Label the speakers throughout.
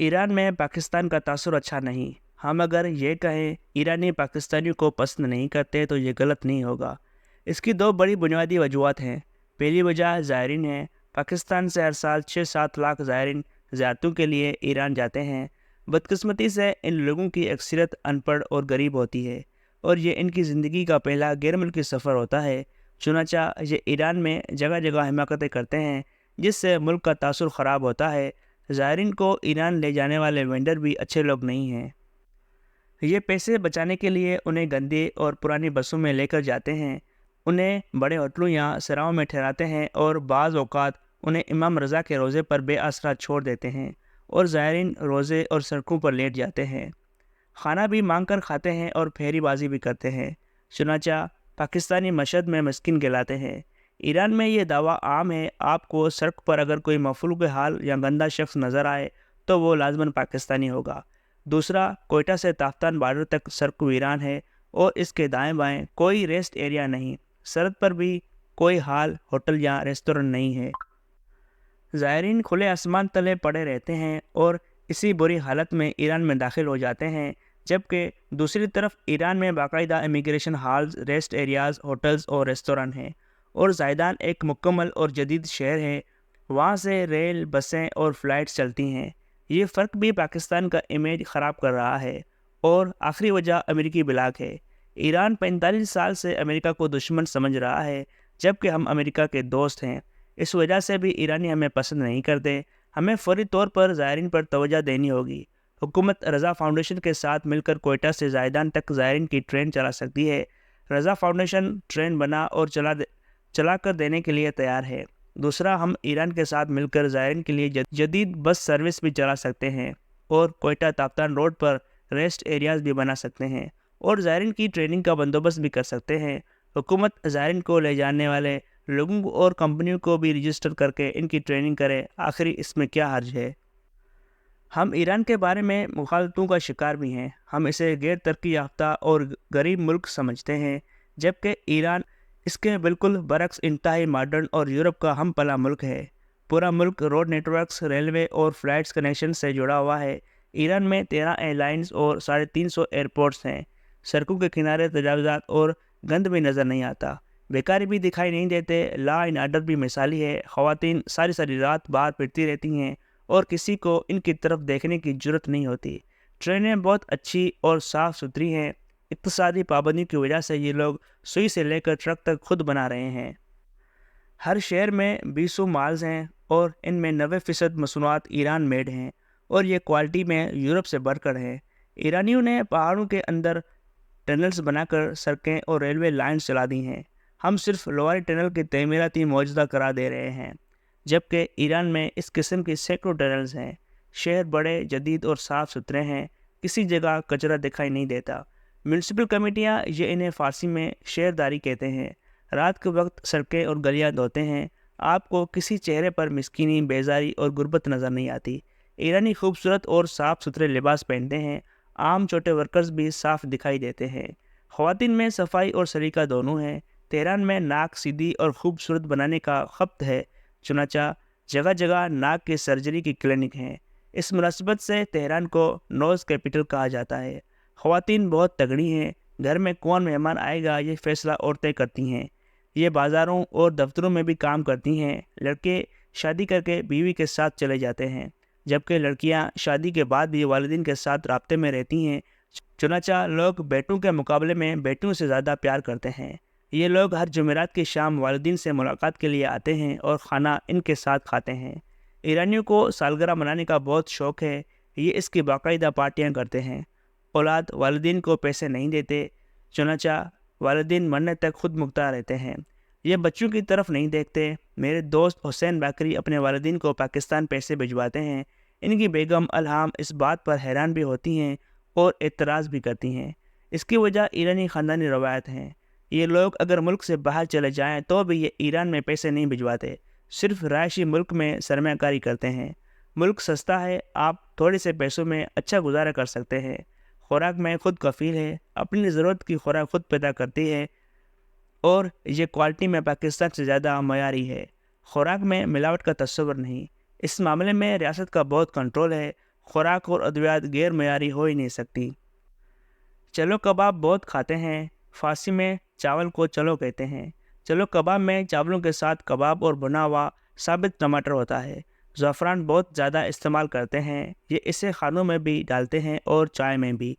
Speaker 1: Iran में पाकिस्तान का तासुर अच्छा नहीं। हम अगर ये कहें ईरानी पाकिस्तानियों को पसंद नहीं करते तो ये गलत नहीं होगा। इसकी दो बड़ी बुनियादी वजूहत हैं। पहली वजह ज़ायरीन है। पाकिस्तान से हर साल 6-7 लाख ज़ायरीन ज़ियारतों के लिए ईरान जाते हैं। बदकिस्मती से इन लोगों की अक्सरियत अनपढ़ और गरीब होती है और ये इनकी ज़िंदगी का पहला गैर मुल्की सफ़र होता है। चुनांचा ये ईरान में जगह जगह हिमाकतें करते हैं जिससे मुल्क का तासुर ख़राब होता है। ज़ायरीन को ईरान ले जाने वाले वेंडर भी अच्छे लोग नहीं हैं। ये पैसे बचाने के लिए उन्हें गंदी और पुरानी बसों में लेकर जाते हैं, उन्हें बड़े होटलों या सराहों में ठहराते हैं और बाज़ औक़ात उन्हें इमाम रज़ा के रोज़े पर बेआसरा छोड़ देते हैं और ज़ायरीन रोज़े और सड़कों पर लेट जाते हैं। खाना भी मांग कर खाते हैं और फेरीबाजी भी करते हैं। चुनांचा पाकिस्तानी मशहद में मस्किन कहलाते हैं। ईरान में ये दावा आम है, आपको सड़क पर अगर कोई मफलूक हाल या गंदा शख्स नज़र आए तो वो लाजमन पाकिस्तानी होगा। दूसरा, कोयटा से ताफ्तान बॉर्डर तक सड़क वीरान है और इसके दाएं बाएं कोई रेस्ट एरिया नहीं। सरहद पर भी कोई हाल होटल या रेस्टोरेंट नहीं है। ज़ायरीन खुले आसमान तले पड़े रहते हैं और इसी बुरी हालत में ईरान में दाखिल हो जाते हैं, जबकि दूसरी तरफ ईरान में बाकायदा immigration halls, rest areas, hotels और रेस्टोरेंट हैं और ज़ायदान एक मुकम्मल और जदीद शहर है। वहाँ से रेल, बसें और फ़्लाइट्स चलती हैं। ये फ़र्क भी पाकिस्तान का इमेज ख़राब कर रहा है। और आखिरी वजह अमेरिकी ब्लॉक है। ईरान 45 साल से अमेरिका को दुश्मन समझ रहा है, जबकि हम अमेरिका के दोस्त हैं। इस वजह से भी ईरानी हमें पसंद नहीं करते। हमें फौरी तौर पर ज़ायरीन पर तवज्जो देनी होगी। हुकूमत रज़ा फाउंडेशन के साथ मिलकर कोयटा से ज़ायदान तक ज़ायरीन की ट्रेन चला सकती है। रज़ा फाउंडेशन ट्रेन बना और चला कर देने के लिए तैयार है। दूसरा, हम ईरान के साथ मिलकर ज़ायरीन के लिए जदीद बस सर्विस भी चला सकते हैं और कोयटा ताफ्तान रोड पर रेस्ट एरियाज़ भी बना सकते हैं और ज़ायरीन की ट्रेनिंग का बंदोबस्त भी कर सकते हैं। हुकूमत ज़ायरीन को ले जाने वाले लोगों और कंपनियों को भी रजिस्टर करके इनकी ट्रेनिंग करे। आखिरी इसमें क्या हर्ज है? हम ईरान के बारे में मुखालतों का शिकार भी हैं। हम इसे गैर तरक्की याफ्ता और गरीब मुल्क समझते हैं, जबकि ईरान इसके बिल्कुल बरक्स इंतहाई मॉडर्न और यूरोप का हम पला मुल्क है। पूरा मुल्क रोड नेटवर्क्स, रेलवे और फ्लाइट्स कनेक्शन से जुड़ा हुआ है। ईरान में 13 एयरलाइंस और 350 एयरपोर्ट्स हैं। सड़कों के किनारे तजावुज़ात और गंद भी नज़र नहीं आता। बेकारी भी दिखाई नहीं देते। लॉ एंड आर्डर भी मिसाली है। ख़वातीन सारी सारी रात बाहर फिरती रहती हैं और किसी को इनकी तरफ देखने की ज़रूरत नहीं होती। ट्रेनें बहुत अच्छी और साफ़ सुथरी हैं। इक़्तिसादी पाबंदी की वजह से ये लोग सुई से लेकर ट्रक तक खुद बना रहे हैं। हर शहर में 20 मॉल्स हैं और इनमें 90% मसनूआत ईरान मेड हैं और ये क्वालिटी में यूरोप से बढ़कर है। ईरानियों ने पहाड़ों के अंदर टनल्स बनाकर सड़कें और रेलवे लाइन्स चला दी हैं। हम सिर्फ लोअर टनल की तमीराती मौजूदा करा दे रहे हैं, जबकि ईरान में इस किस्म के सैकड़ों टनल्स हैं। शहर बड़े, जदीद और साफ़ सुथरे हैं। किसी जगह कचरा दिखाई नहीं देता। म्यूनसिपल कमेटियाँ, ये इन्हें फ़ारसी में शहरदारी कहते हैं, रात के वक्त सड़कें और गलियाँ धोते हैं। आपको किसी चेहरे पर मिस्कीनी, बेजारी और गुर्बत नज़र नहीं आती। ईरानी खूबसूरत और साफ़ सुथरे लिबास पहनते हैं। आम छोटे वर्कर्स भी साफ दिखाई देते हैं। ख़वातीन में सफाई और सलीका दोनों है। तेहरान में नाक सीधी और खूबसूरत बनाने का खपत है। चुनांचा जगह जगह नाक की सर्जरी की क्लिनिक हैं। इस मुनासिबत से तेहरान को नोज़ कैपिटल कहा जाता है। ख़वातीन बहुत तगड़ी हैं। घर में कौन मेहमान आएगा ये फ़ैसला औरतें करती हैं। ये बाज़ारों और दफ्तरों में भी काम करती हैं। लड़के शादी करके बीवी के साथ चले जाते हैं, जबकि लड़कियां शादी के बाद भी वालिदिन के साथ राब्ते में रहती हैं। चुनांचा लोग बेटों के मुकाबले में बेटियों से ज़्यादा प्यार करते हैं। ये लोग हर जुमेरात की शाम वालिदिन से मुलाकात के लिए आते हैं और ख़ाना इनके साथ खाते हैं। ईरानियों को सालगिरह मनाने का बहुत शौक़ है। ये इसकी बाकायदा पार्टियाँ करते हैं। औलाद वालिदिन को पैसे नहीं देते। चुनांचा वालिदिन मरने तक खुद मुख्तार रहते हैं। ये बच्चों की तरफ नहीं देखते। मेरे दोस्त हुसैन बाकरी अपने वालिदिन को पाकिस्तान पैसे भिजवाते हैं। इनकी बेगम अलहाम इस बात पर हैरान भी होती हैं और एतराज़ भी करती हैं। इसकी वजह ईरानी ख़ानदानी रवायत हैं। ये लोग अगर मुल्क से बाहर चले जाएं तो भी ये ईरान में पैसे नहीं भिजवाते, सिर्फ रहायशी मुल्क में सरमायाकारी करते हैं। मुल्क सस्ता है, आप थोड़े से पैसों में अच्छा गुजारा कर सकते हैं। खुराक में खुद कफ़ील है, अपनी ज़रूरत की खुराक खुद पैदा करती है और ये क्वालिटी में पाकिस्तान से ज़्यादा मयारी है। खुराक में मिलावट का तस्वर नहीं। इस मामले में रियासत का बहुत कंट्रोल है। خوراک اور ادویات غیر معیاری ہو ہی نہیں سکتی۔ چلو کباب بہت کھاتے ہیں، فارسی میں چاول کو چلو کہتے ہیں۔ چلو کباب میں چاولوں کے ساتھ کباب اور بنا ہوا ثابت ٹماٹر ہوتا ہے۔ زعفران بہت زیادہ استعمال کرتے ہیں، یہ اسے کھانوں میں بھی ڈالتے ہیں اور چائے میں بھی۔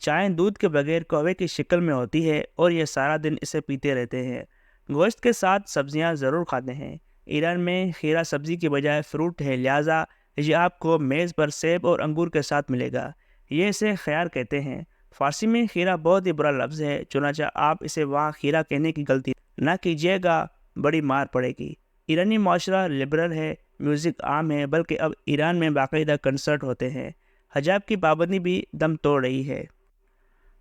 Speaker 1: چائے دودھ کے بغیر قہوے کی شکل میں ہوتی ہے اور یہ سارا دن اسے پیتے رہتے ہیں۔ گوشت کے ساتھ سبزیاں ضرور کھاتے ہیں۔ ایران میں کھیرا سبزی کی بجائے فروٹ ہے، لہٰذا یہ آپ کو میز پر سیب اور انگور کے ساتھ ملے گا۔ یہ اسے خیار کہتے ہیں۔ فارسی میں کھیرا بہت ہی برا لفظ ہے، چنانچہ آپ اسے وہاں کھیرا کہنے کی غلطی نہ کیجیے گا، بڑی مار پڑے گی۔ ایرانی معاشرہ لبرل ہے، میوزک عام ہے، بلکہ اب ایران میں باقاعدہ کنسرٹ ہوتے ہیں۔ حجاب کی پابندی بھی دم توڑ رہی ہے۔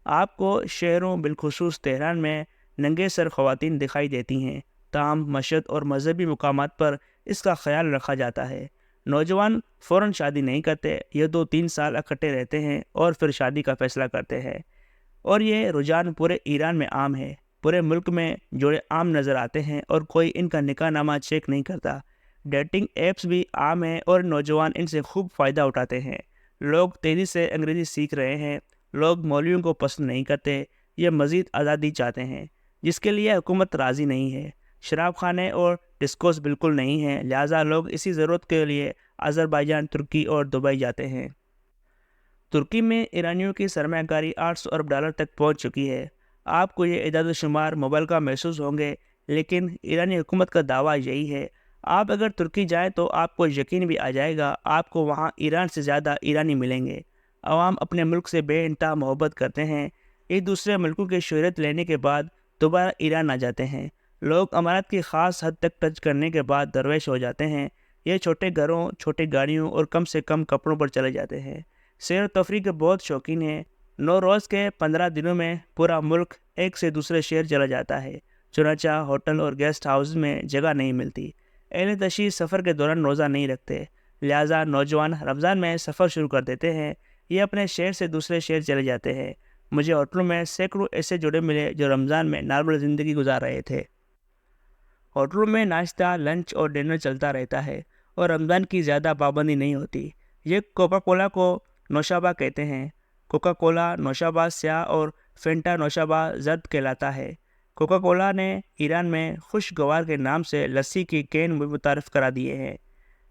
Speaker 1: آپ کو شہروں بالخصوص تہران میں ننگے سر خواتین دکھائی دیتی ہیں، تاہم مشہد اور مذہبی مقامات پر اس کا خیال رکھا جاتا ہے۔ نوجوان فوراً شادی نہیں کرتے، یہ 2-3 سال اکٹھے رہتے ہیں اور پھر شادی کا فیصلہ کرتے ہیں، اور یہ رجحان پورے ایران میں عام ہے۔ پورے ملک میں جوڑے عام نظر آتے ہیں اور کوئی ان کا نکاح نامہ چیک نہیں کرتا۔ ڈیٹنگ ایپس بھی عام ہیں اور نوجوان ان سے خوب فائدہ اٹھاتے ہیں۔ لوگ تیزی سے انگریزی سیکھ رہے ہیں۔ لوگ مولویوں کو پسند نہیں کرتے، یہ مزید آزادی چاہتے ہیں، جس کے لیے حکومت راضی نہیں ہے۔ شراب خانے اور ڈسکوز بالکل نہیں ہیں، لہٰذا لوگ اسی ضرورت کے لیے آذربائیجان، ترکی اور دبئی جاتے ہیں۔ ترکی میں ایرانیوں کی سرمایہ کاری $800 ارب تک پہنچ چکی ہے۔ آپ کو یہ اعداد و شمار مبالغہ محسوس ہوں گے، لیکن ایرانی حکومت کا دعویٰ یہی ہے۔ آپ اگر ترکی جائیں تو آپ کو یقین بھی آ جائے گا، آپ کو وہاں ایران سے زیادہ ایرانی ملیں گے۔ عوام اپنے ملک سے بے انتہا محبت کرتے ہیں۔ ایک دوسرے ملکوں کی شہرت لینے کے بعد دوبارہ ایران آ جاتے ہیں۔ لوگ امارات کی خاص حد تک ٹچ کرنے کے بعد درویش ہو جاتے ہیں۔ یہ چھوٹے گھروں، چھوٹی گاڑیوں اور کم سے کم کپڑوں پر چلے جاتے ہیں۔ سیر و تفریح کے بہت شوقین ہیں۔ نوروز کے 15 دنوں میں پورا ملک ایک سے دوسرے شہر چلا جاتا ہے، چنانچہ ہوٹل اور گیسٹ ہاؤس میں جگہ نہیں ملتی۔ اہل تشیع سفر کے دوران روزہ نہیں رکھتے، لہٰذا نوجوان رمضان میں سفر شروع کر دیتے ہیں۔ یہ اپنے شہر سے دوسرے شہر چلے جاتے ہیں۔ مجھے ہوٹلوں میں سینکڑوں ایسے جوڑے ملے جو رمضان میں نارمل زندگی گزار رہے تھے۔ ہوٹلوں میں ناشتہ، لنچ اور ڈنر چلتا رہتا ہے اور رمضان کی زیادہ پابندی نہیں ہوتی۔ یہ کوکا کولا کو نوشابہ کہتے ہیں۔ کوکا کولا نوشابہ سیاہ اور فینٹا نوشابہ زرد کہلاتا ہے۔ کوکا کولا نے ایران میں خوشگوار کے نام سے لسی کی کین بھی متعارف کرا دیے ہیں۔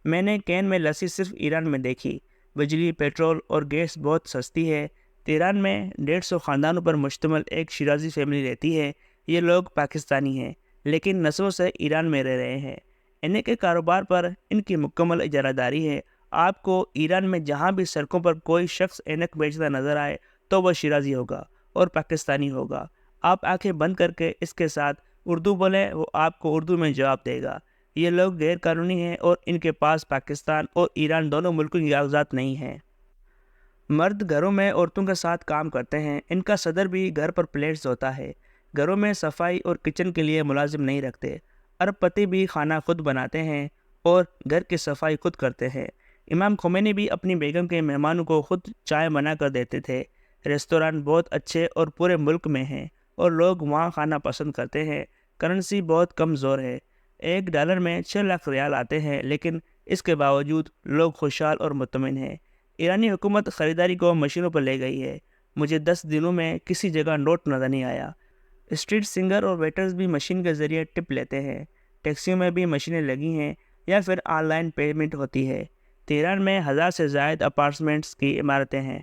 Speaker 1: میں نے کین میں لسی صرف ایران میں دیکھی۔ بجلی، پیٹرول اور گیس بہت سستی ہے۔ تہران میں 150 خاندانوں پر مشتمل ایک شیرازی فیملی رہتی ہے۔ یہ لوگ پاکستانی ہیں، لیکن نسلوں سے ایران میں رہ رہے ہیں۔ انہیں کے کاروبار پر ان کی مکمل اجارہ داری ہے۔ آپ کو ایران میں جہاں بھی سڑکوں پر کوئی شخص اینک بیچتا نظر آئے تو وہ شیرازی ہوگا اور پاکستانی ہوگا۔ آپ آنکھیں بند کر کے اس کے ساتھ اردو بولیں، وہ آپ کو اردو میں جواب دے گا۔ یہ لوگ غیر قانونی ہیں اور ان کے پاس پاکستان اور ایران دونوں ملکوں کی کاغذات نہیں ہیں۔ مرد گھروں میں عورتوں کے ساتھ کام کرتے ہیں۔ ان کا صدر بھی گھر پر پلیٹس دھوتا ہے۔ گھروں میں صفائی اور کچن کے لیے ملازم نہیں رکھتے۔ ارب پتی بھی کھانا خود بناتے ہیں اور گھر کی صفائی خود کرتے ہیں۔ امام خمینی بھی اپنی بیگم کے مہمانوں کو خود چائے بنا کر دیتے تھے۔ ریستوران بہت اچھے اور پورے ملک میں ہیں اور لوگ وہاں کھانا پسند کرتے ہیں۔ کرنسی بہت کم زور ہے۔ $1 میں 6 لاکھ ریال آتے ہیں، لیکن اس کے باوجود لوگ خوشحال اور مطمئن ہیں۔ ایرانی حکومت خریداری کو مشینوں پر لے گئی ہے۔ مجھے 10 دنوں میں کسی جگہ نوٹ نظر نہیں آیا۔ اسٹریٹ سنگر اور ویٹرز بھی مشین کے ذریعے ٹپ لیتے ہیں۔ ٹیکسیوں میں بھی مشینیں لگی ہیں یا پھر آن لائن پیمنٹ ہوتی ہے۔ تہران میں 1000 سے زائد اپارٹمنٹس کی عمارتیں ہیں۔